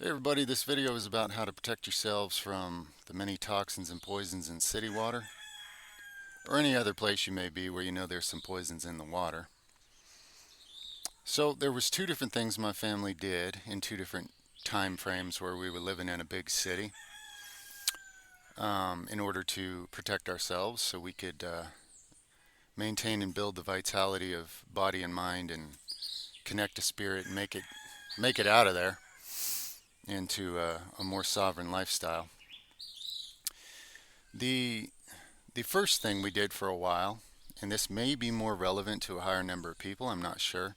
Hey everybody, this video is about how to protect yourselves from the many toxins and poisons in city water, or any other place you may be where you know there's some poisons in the water. So there was two different things my family did in two different time frames where we were living in a big city in order to protect ourselves so we could maintain and build the vitality of body and mind and connect to spirit and make it out of there into a more sovereign lifestyle. The The first thing we did for a while, and this may be more relevant to a higher number of people, I'm not sure,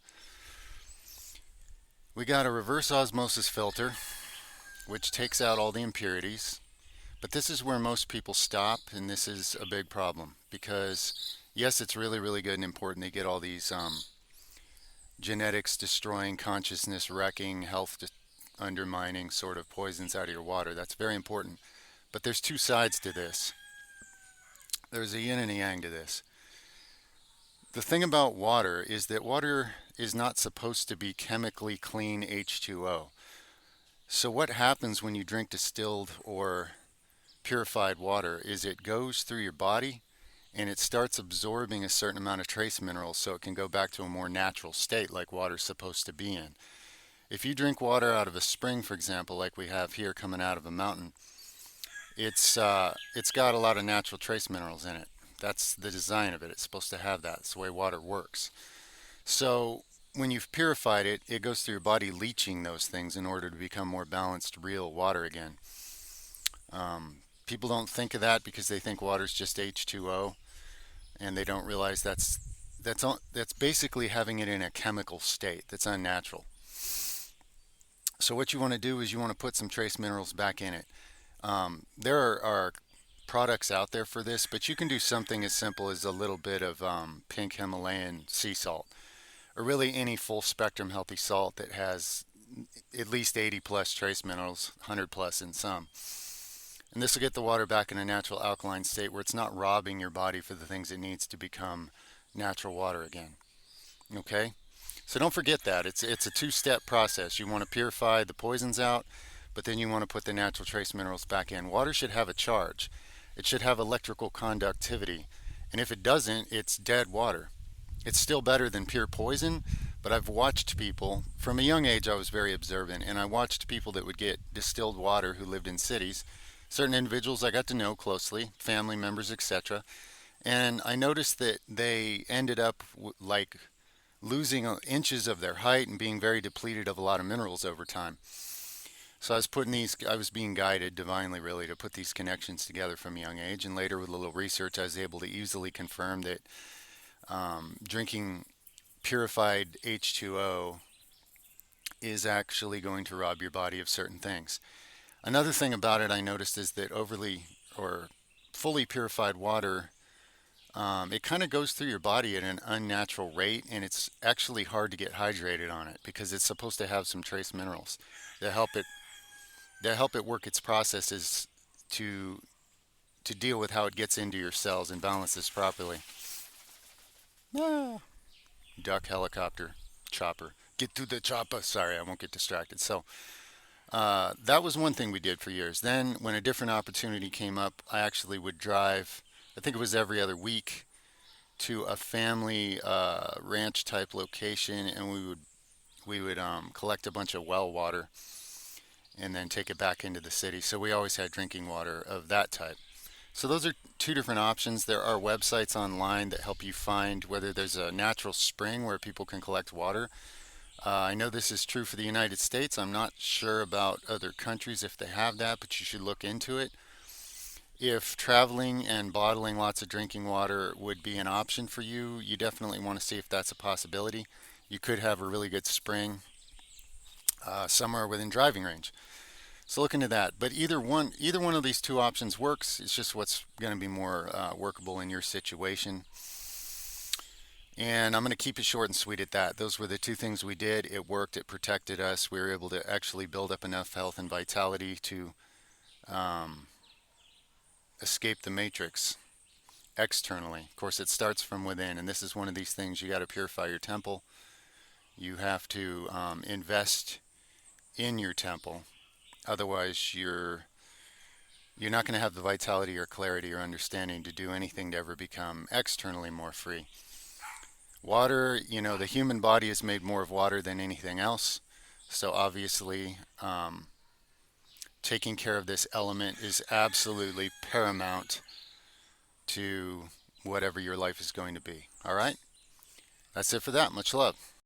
we got a reverse osmosis filter, which takes out all the impurities. But this is where most people stop, and this is a big problem because, yes, it's really, really good and important to get all these genetics destroying, consciousness wrecking, undermining sort of poisons out of your water. That's very important. But there's two sides to this. There's a yin and a yang to this. The thing about water is that water is not supposed to be chemically clean H2O. So what happens when you drink distilled or purified water is it goes through your body and it starts absorbing a certain amount of trace minerals so it can go back to a more natural state like water's supposed to be in. If you drink water out of a spring, for example, like we have here coming out of a mountain, it's got a lot of natural trace minerals in it. That's the design of it. It's supposed to have that. It's the way water works. So when you've purified it, it goes through your body leaching those things in order to become more balanced, real water again. People don't think of that because they think water's just H2O, and they don't realize that's basically having it in a chemical state that's unnatural. So what you want to do is you want to put some trace minerals back in it. There are products out there for this, but you can do something as simple as a little bit of pink Himalayan sea salt, or really any full spectrum healthy salt that has at least 80 plus trace minerals, 100 plus in some. And this will get the water back in a natural alkaline state where it's not robbing your body for the things it needs to become natural water again. Okay? So don't forget that. It's a two-step process. You want to purify the poisons out, but then you want to put the natural trace minerals back in. Water should have a charge. It should have electrical conductivity. And if it doesn't, it's dead water. It's still better than pure poison, but I've watched people, from a young age I was very observant, and I watched people that would get distilled water who lived in cities, certain individuals I got to know closely, family members, etc. And I noticed that they ended up like losing inches of their height and being very depleted of a lot of minerals over time. So I was being guided divinely really to put these connections together from a young age. And later with a little research, I was able to easily confirm that drinking purified H2O is actually going to rob your body of certain things. Another thing about it I noticed is that overly or fully purified water, it kind of goes through your body at an unnatural rate, and it's actually hard to get hydrated on it because it's supposed to have some trace minerals that help it work its processes to to deal with how it gets into your cells and balances properly. Ah, duck, helicopter, chopper. Get to the chopper. Sorry, I won't get distracted. So that was one thing we did for years. Then, when a different opportunity came up, I actually would drive, I think it was every other week, to a family ranch type location, and we would collect a bunch of well water and then take it back into the city. So we always had drinking water of that type. So those are two different options. There are websites online that help you find whether there's a natural spring where people can collect water. I know this is true for the United States. I'm not sure about other countries if they have that, but you should look into it. If traveling and bottling lots of drinking water would be an option for you, you definitely want to see if that's a possibility. You could have a really good spring somewhere within driving range. So look into that. But either one of these two options works. It's just what's going to be more workable in your situation. And I'm going to keep it short and sweet at that. Those were the two things we did. It worked. It protected us. We were able to actually build up enough health and vitality to um, escape the matrix externally. Of course, it starts from within, and this is one of these things. You got to purify your temple. You have to invest in your temple. Otherwise, you're not going to have the vitality or clarity or understanding to do anything to ever become externally more free. Water, the human body is made more of water than anything else. So obviously, taking care of this element is absolutely paramount to whatever your life is going to be. All right? That's it for that. Much love.